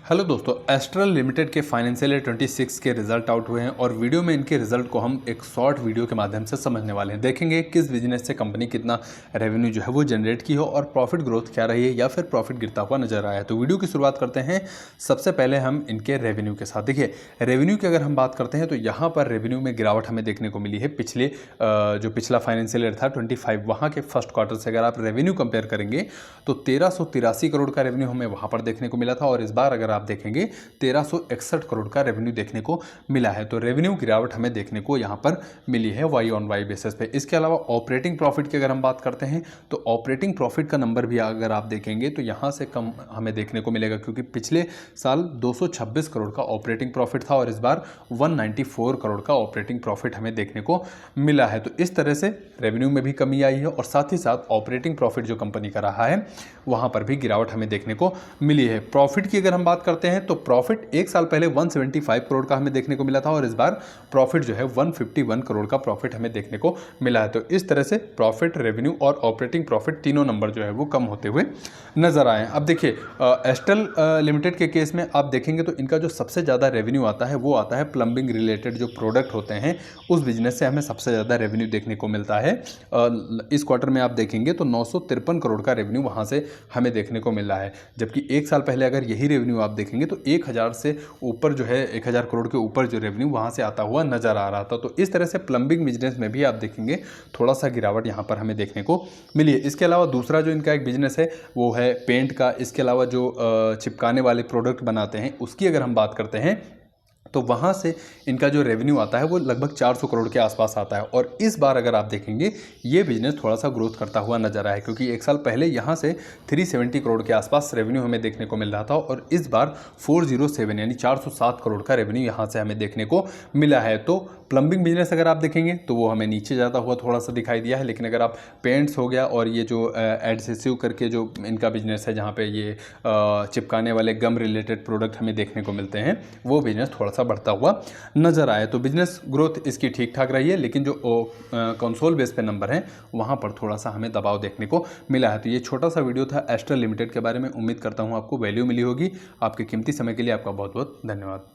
Hello दोस्तों, astral limited के financial year 26 के रिजल्ट आउट हुए हैं और वीडियो में इनके रिजल्ट को हम एक शॉर्ट वीडियो के माध्यम से समझने वाले हैं। देखेंगे किस बिजनेस से कंपनी कितना रेवेन्यू जो है वो जनरेट की हो और प्रॉफिट ग्रोथ क्या रही है या फिर प्रॉफिट गिरता हुआ नजर आया है। तो वीडियो की शुरुआत करते हैं। सबसे पहले हम इनके रेवेन्यू के साथ। देखिए, रेवेन्यू की अगर हम बात करते हैं तो यहाँ पर रेवेन्यू में गिरावट हमें देखने को मिली है। पिछला फाइनेंशियल ईयर था 25, वहाँ के फर्स्ट क्वार्टर से अगर आप रेवेन्यू कंपेयर करेंगे तो 1383 करोड़ का रेवेन्यू हमें वहाँ पर देखने को मिला था और इस बार अगर आप देखेंगे 1361 करोड़ का रेवेन्यू देखने को मिला है। तो रेवेन्यू गिरावट हमें देखने को यहां पर मिली है वाई ऑन वाई बेसिस पे। इसके अलावा ऑपरेटिंग प्रॉफिट की अगर हम बात करते हैं तो ऑपरेटिंग प्रॉफिट का नंबर भी अगर आप देखेंगे तो यहां से कम हमें देखने को मिलेगा, क्योंकि पिछले साल 226 करोड़ का ऑपरेटिंग प्रॉफिट था और इस बार 194 करोड़ का ऑपरेटिंग प्रॉफिट हमें देखने को मिला है। तो इस तरह से रेवेन्यू में भी कमी आई है और साथ ही साथ ऑपरेटिंग प्रॉफिट जो कंपनी का रहा है वहां पर भी गिरावट हमें देखने को मिली है। प्रॉफिट की अगर हम बात करते हैं तो प्रॉफिट एक साल पहले 175 करोड़ का हमें देखने को मिला था और इस बार प्रॉफिट जो है 151 करोड़ का प्रॉफिट हमें देखने को मिला है। तो इस तरह से प्रॉफिट, रेवेन्यू और ऑपरेटिंग प्रॉफिट तीनों नंबर जो है वो कम होते हुए नजर आए। अब देखिए, एस्ट्रल लिमिटेड के केस में आप देखेंगे तो इनका जो सबसे ज़्यादा रेवेन्यू आता है वो आता है प्लम्बिंग रिलेटेड जो प्रोडक्ट होते हैं उस बिजनेस से हमें सबसे ज़्यादा रेवेन्यू देखने को मिलता है। इस क्वार्टर में आप देखेंगे तो 953 करोड़ का रेवेन्यू वहाँ से हमें देखने को मिला है, जबकि एक साल पहले अगर यही रेवेन्यू आप देखेंगे तो 1000 से ऊपर जो है 1000 करोड़ के ऊपर जो रेवेन्यू वहाँ से आता हुआ नजर आ रहा था। तो इस तरह से प्लम्बिंग बिजनेस में भी आप देखेंगे थोड़ा सा गिरावट यहाँ पर हमें देखने को मिली है। इसके अलावा दूसरा जो इनका एक बिजनेस है वो है पेंट का। इसके अलावा जो चिपकाने वाले प्रोडक्ट बनाते हैं उसकी अगर हम बात करते हैं तो वहाँ से इनका जो रेवेन्यू आता है वो लगभग 400 करोड़ के आसपास आता है और इस बार अगर आप देखेंगे ये बिजनेस थोड़ा सा ग्रोथ करता हुआ नजर आया है, क्योंकि एक साल पहले यहाँ से 370 करोड़ के आसपास रेवेन्यू हमें देखने को मिल रहा था और इस बार 407 यानी 407 करोड़ का रेवेन्यू यहाँ से हमें देखने को मिला है। तो प्लम्बिंग बिजनेस अगर आप देखेंगे तो वो हमें नीचे जाता हुआ थोड़ा सा दिखाई दिया है, लेकिन अगर आप पेंट्स हो गया और ये जो एडहेसिव करके जो इनका बिजनेस है जहाँ पे ये चिपकाने वाले गम रिलेटेड प्रोडक्ट हमें देखने को मिलते हैं वो बिजनेस थोड़ा सा बढ़ता हुआ नजर आए। तो बिजनेस ग्रोथ इसकी ठीक ठाक रही है, लेकिन जो कंसोल बेस पे नंबर है वहाँ पर थोड़ा सा हमें दबाव देखने को मिला है। तो ये छोटा सा वीडियो था एस्ट्रल लिमिटेड के बारे में। उम्मीद करता हूँ आपको वैल्यू मिली होगी। आपके कीमती समय के लिए आपका बहुत बहुत धन्यवाद।